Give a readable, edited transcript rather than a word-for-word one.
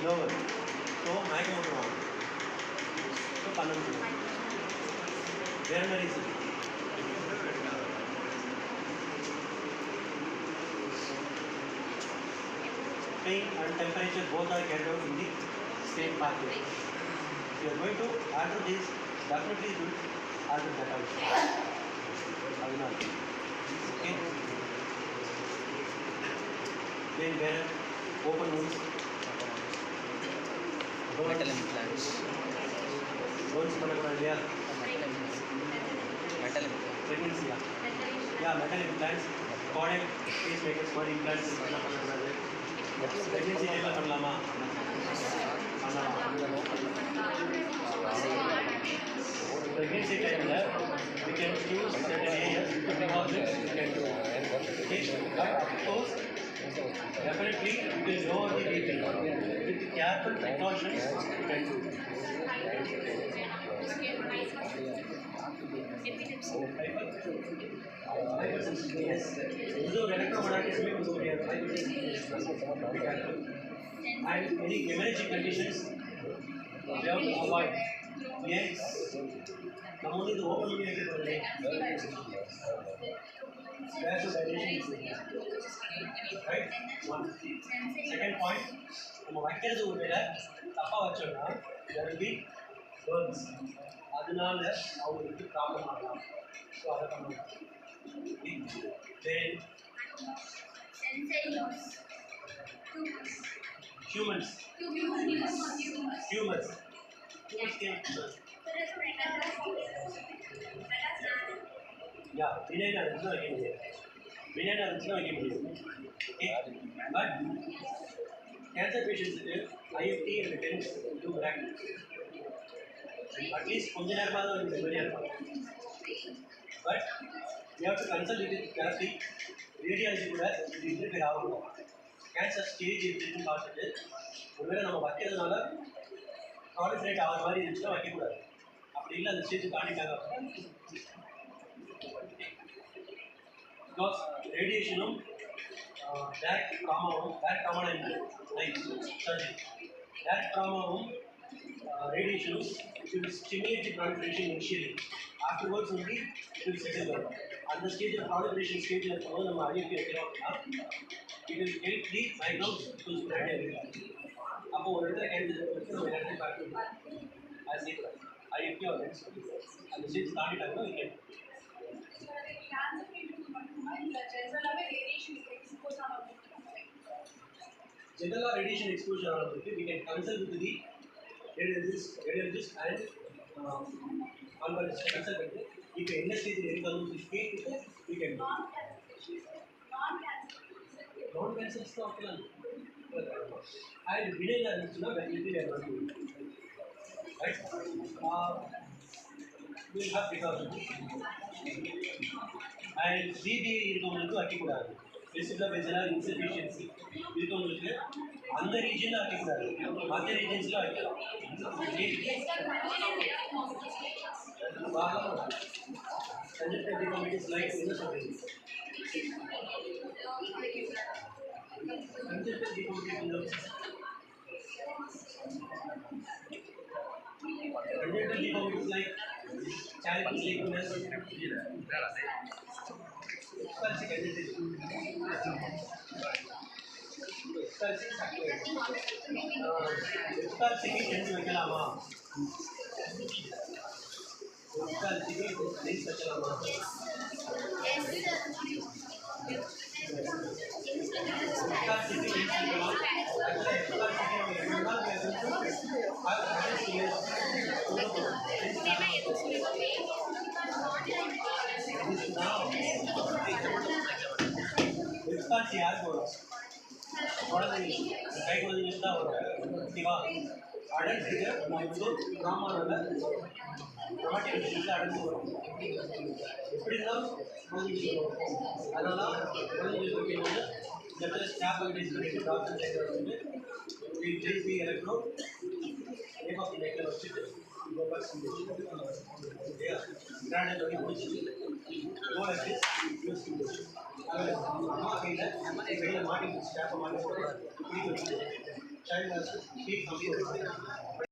lower. So மயக்கம் போட்டுருவாங்க. So பண்ண முடியும். வேறு என்ன reason? Pain and temperature both are carried out in the same pathway. If you are going to alter this, definitely you will alter that also. Adinal. Okay. Then where open wounds, metal implants, bones பண்ணக்கூடாது இல்லையா? metal implants, Pregnancy yeah, metal implants, cardiac pacemakers, body implants என்ன பண்ணக்கூடாது? Pregnancy டைம்ல பண்ணலாமா? பண்ணலாம். Pregnancy டைம்ல we can choose certain areas to precautions we can do. Okay, but of course definitely we will lower the BP with careful precautions we can do. Yes, இது ஒரு electromagnetic wave முடியாது. And any emerging conditions we have to avoid. Yes, நம்ம வந்து இது open பண்ணி வைக்க போகிறோம். Right? One. Second point, நம்ம வைக்கிறது ஒரு வேளை தப்பாக வச்சோம்னா there will be burns. அதனால அவங்களுக்கு ப்ராப்ளம் ஆகலாம். ஸோ அதை பண்ணணும். Then humans. Yeah, banana இருந்துச்சுன்னா வைக்க முடியாது. banana இருந்துச்சுன்னா வைக்க முடியாது. Okay, but cancer patients IFT and TENS do practice. At least கொஞ்ச நேரமாவது இந்த மாதிரி இருப்பாங்க. But we have to consult with the carefully. Radiology கூட இது இன்டர்ஃபியர் ஆகணும். கேன்சர் ஸ்டேஜ் எப்படின்னு பார்த்துட்டு ஒருவேளை நம்ம வைக்கிறதுனால ப்ராலிஃபரேட் ஆகிற மாதிரி இருந்துச்சுன்னா வைக்கக்கூடாது. அப்படி இல்லை அந்த ஸ்டேஜ் தாண்டிட்டாங்க அப்படின்னா பிகாஸ் ரேடியேஷனும் டேரக்ட் ட்ராமாவும் என்ன லைக் சர்ஜரி டேரக்ட் ட்ராமாவும் radiation will stimulate the proliferation initially. Afterwards only it will settle down. And the stage of proliferation stage is the IFT it will help the microbes to spread everywhere. அப்போ ஒரு இடத்துல cancer நம்ம இடத்துல பார்க்கணும். as if IFT or lens அந்த stage தாண்டிட்டாங்கன்னா we can general radiation exposure ஆனதுக்கு we can consult with the radiologist and oncologist consult பண்ணிட்டு இப்போ என்ன ஸ்டேஜ் இருக்குன்னு கேட்டு we can do non cancers தான் ஓகேலாம் and benign இருந்துச்சுன்னா definitely we are going to do right we will have precautions and BBI இருக்கவங்களுக்கு வைக்கக்கூடாது vesicular vaginal insufficiency இருக்கவங்களுக்கு அந்த ரீஜனில் வைக்கக்கூடாது மற்ற ரீஜன்ஸில் வைக்கலாம் congestive deformities like என்ன சொல்றீங்க congestive deformities like childhood sleepiness வைக்கலாமா யார் போடும் குழந்தைங்க கை குழந்தைங்களுக்கு தான் வரும் ஓகேவா அடல்ட்டுக்கு வந்து ட்ராமாவில் ரொமாட்டிக் விஷயத்தில் அடல்ட்டு வரும் எப்படி இருந்தாலும் குழந்தைங்களுக்கு வரும் அதனால் குழந்தைங்களுக்கு வைக்கும்போது இந்த இடத்துல ஸ்டாப் அட்வைஸ் பண்ணிட்டு டாக்டர் கையில் வச்சுட்டு ஜிபி எலக்ட்ரோ நேம் ஆஃப் நெக்கில் வச்சுட்டு ஸ்டாண்டர்ட் வரைக்கும் முடிச்சுட்டு அம்மா கையில் மாட்டி ஸ்டாப்பை மாட்டி பிடிக்க வச்சுட்டு child has to speak something.